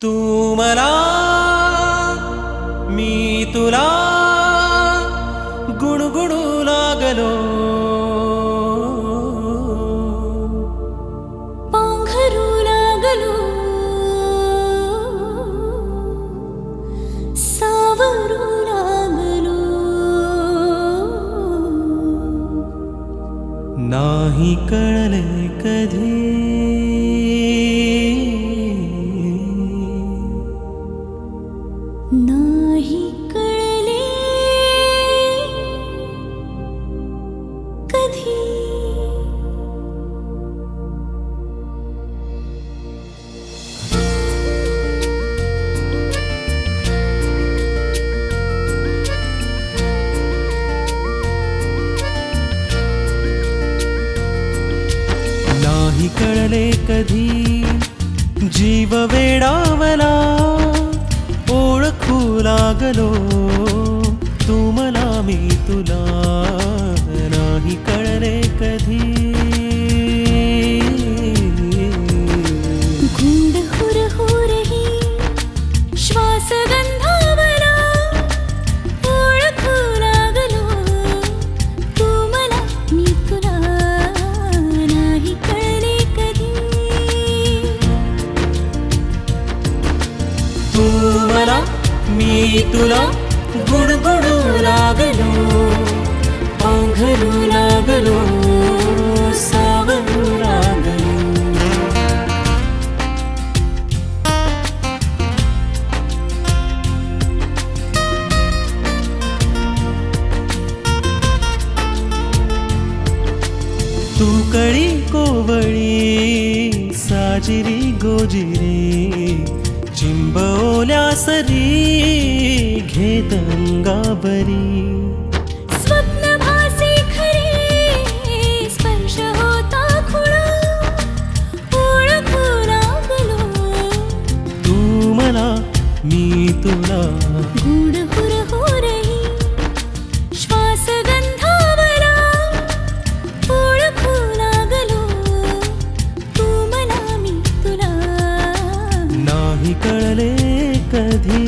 तू मला मी तुला गुणगुणू लागलो, पांघरू लागलो, सावरू लागलो, नाही कळले कधी नाही कळले कधी. नाही कळले कधी जीव वेडावला, ओळखू लागलो तू मला मी तुला. नाही कळले कधी गुंड हुर हुरही श्वास गंधावला, ओळखू लागलो तू मला मी तुला. नाही कळले कधी तू मला मी तुला गुणगुणू लागलो, पांघरू लागलो, सावरू लागलो. तू कळी कोवळी साजिरी गोजिरी, चिंबवल्या सरी घेत अंगाबरी. स्वप्न भासी खरे स्पर्श होता खुणा, ओळखू लागलो तू मला मी तुला. गुड हुर हुरही श्वास गंधावला, ओळखू लागलो तू मला मी तुला. नाही कळले कधी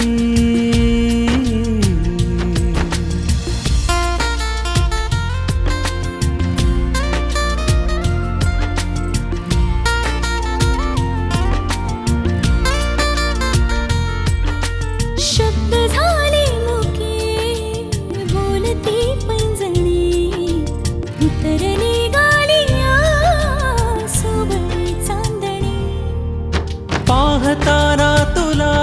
शब्द झाले मुके बोलती पैंजणी, उतरली गालिया सोबळी चांदणी. पाहताना तुला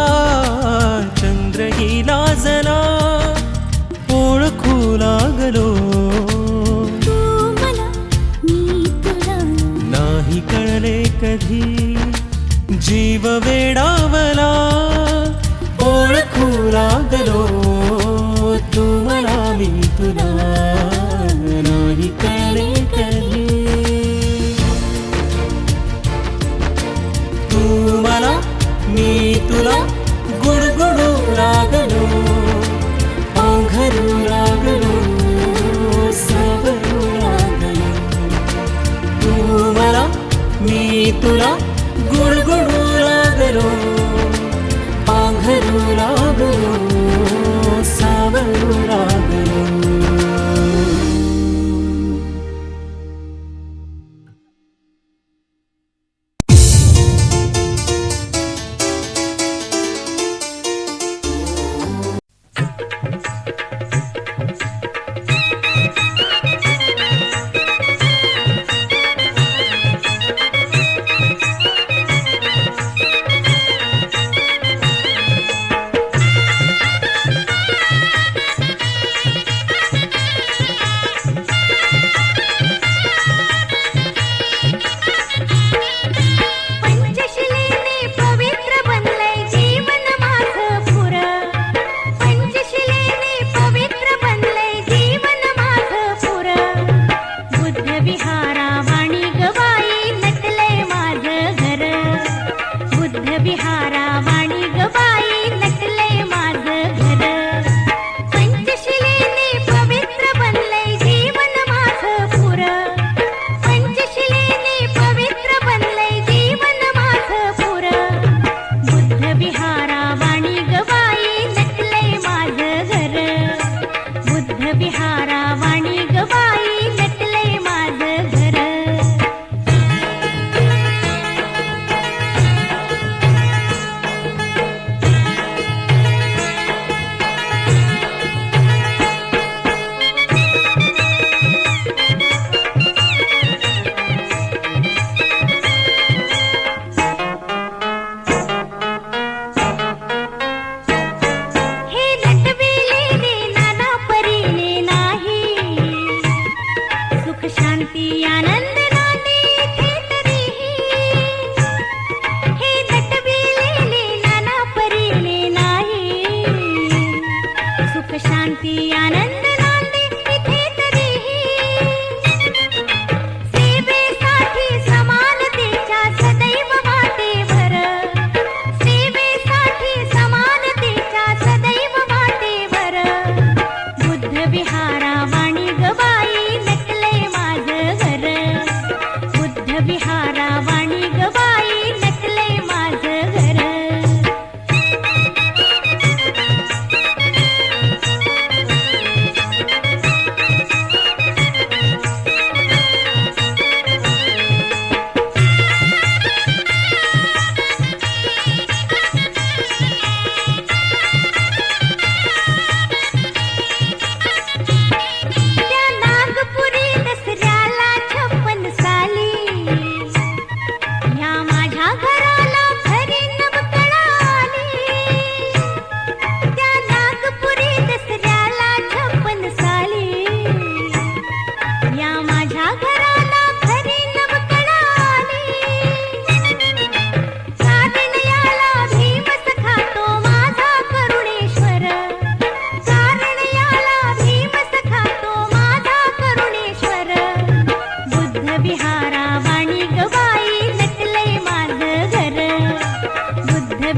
चंद्र ही लाजला, ओळखू लागलो तू मला मी तुला. नाही कळले कधी जीव वेडावला, ओळखू लागलो तू मला मी तुला. नाही कळले कधी तू मला मी तुला गुणगुणू लागलो, पांघरू लागलो, सावरू लागलो. तू मला मी तुला गुणगुणू लागलो, पांघरू लागलो, सावरू लागलो. विहार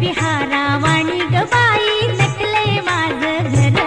विहारा वाणी ग बाई नटले माझं घर.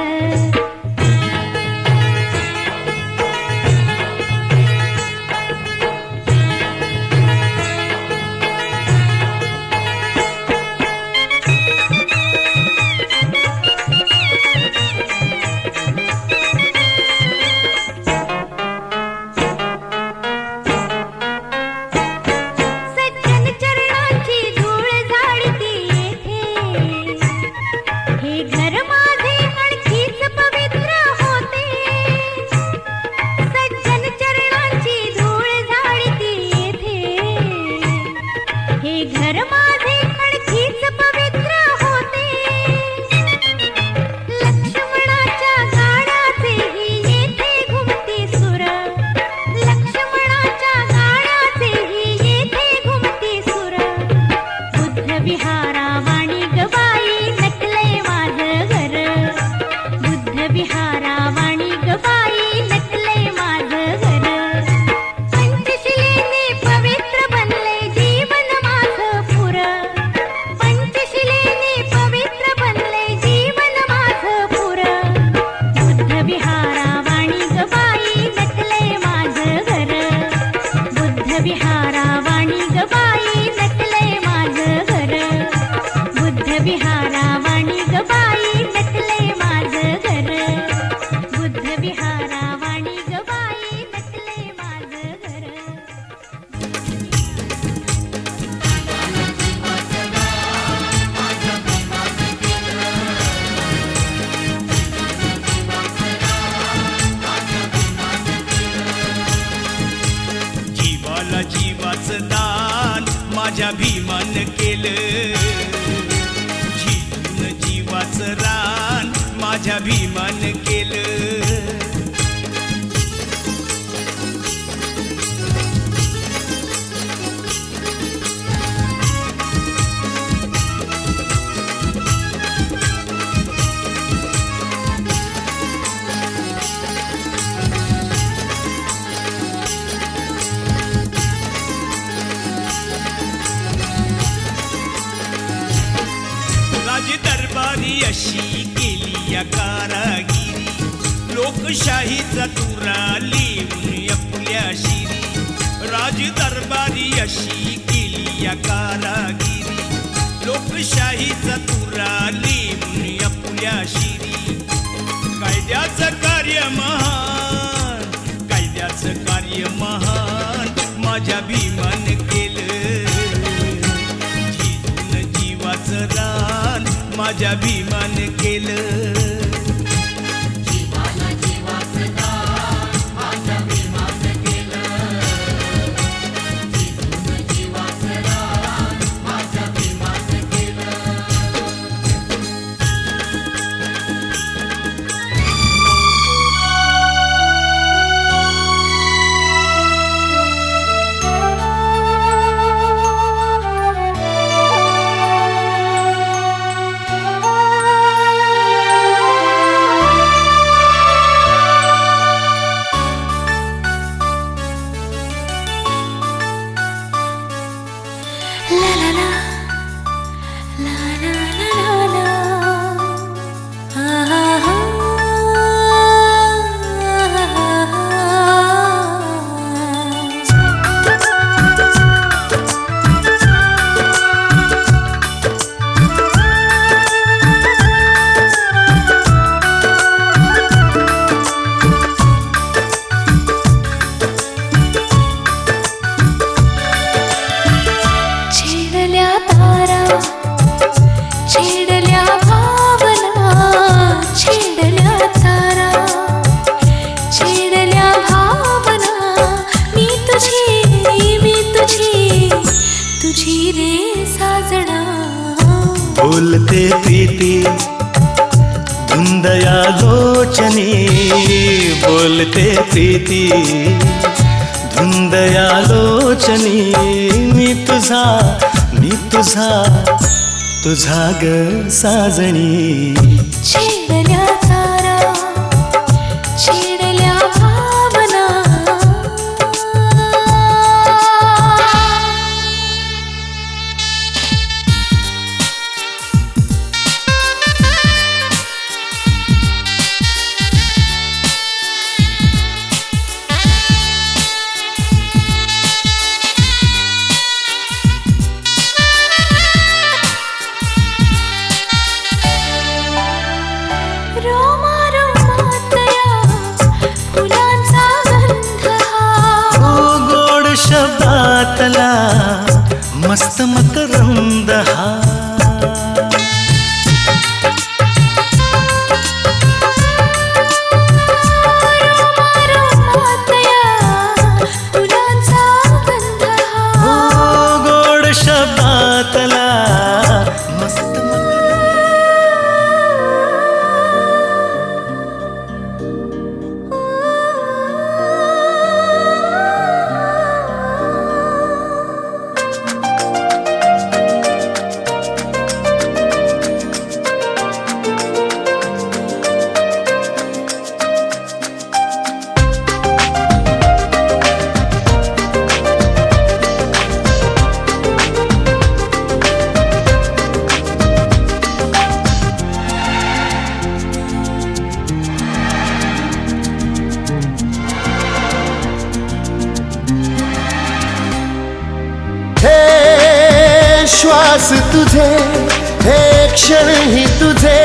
जीवाचं दान माझ्या भीमान केलं. झिजून जीवाचं रान माझ्या भीमान केलं. दरबारी अशी केली या कारागिरी. लोकशाहीचा तुरा लिहून आपल्या शिरी. राज दरबारी अशी केली या कारागिरी. लोकशाहीचा तुरा लिहून आपल्या शिरी. कायद्याचं कार्य महान, कायद्याचं कार्य महान माझ्या भीमान केलं. झिजून जीवाचं रान माझ्या भीमान केलं. बोलते प्रीती धुंदया लोचनी. बोलते प्रीती धुंदया लोचनी. मी तुझा तुझा ग साजणी. छेडल्या तारा छेडल्या भावना. शबातला मस्त मकरंद हा गोड शबातला मस्त श्वास तुझे हे क्षण ही तुझे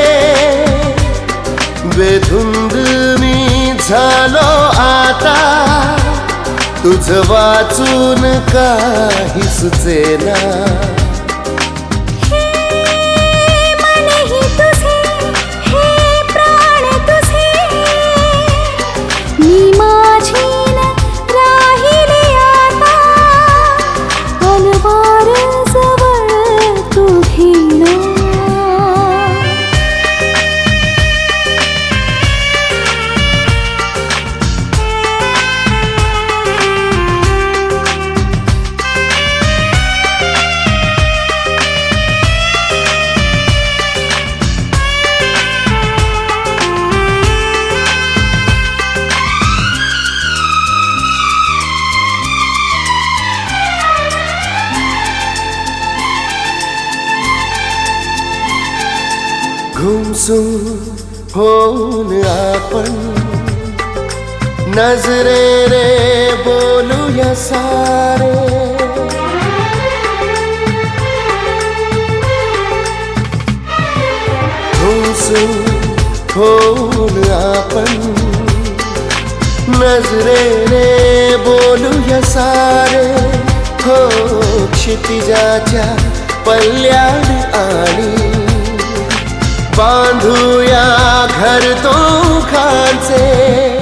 बेधुंद मी झालो आता तुझ वाचून काही सुचेना गुमसुम होऊन आपण नजरे रे बोलूया सारे गुमसुम होऊन आपण नजरे रे बोलूया सारे हो क्षितिजाच्या पल्ल्याने आणि बांधूया घर तो खांचे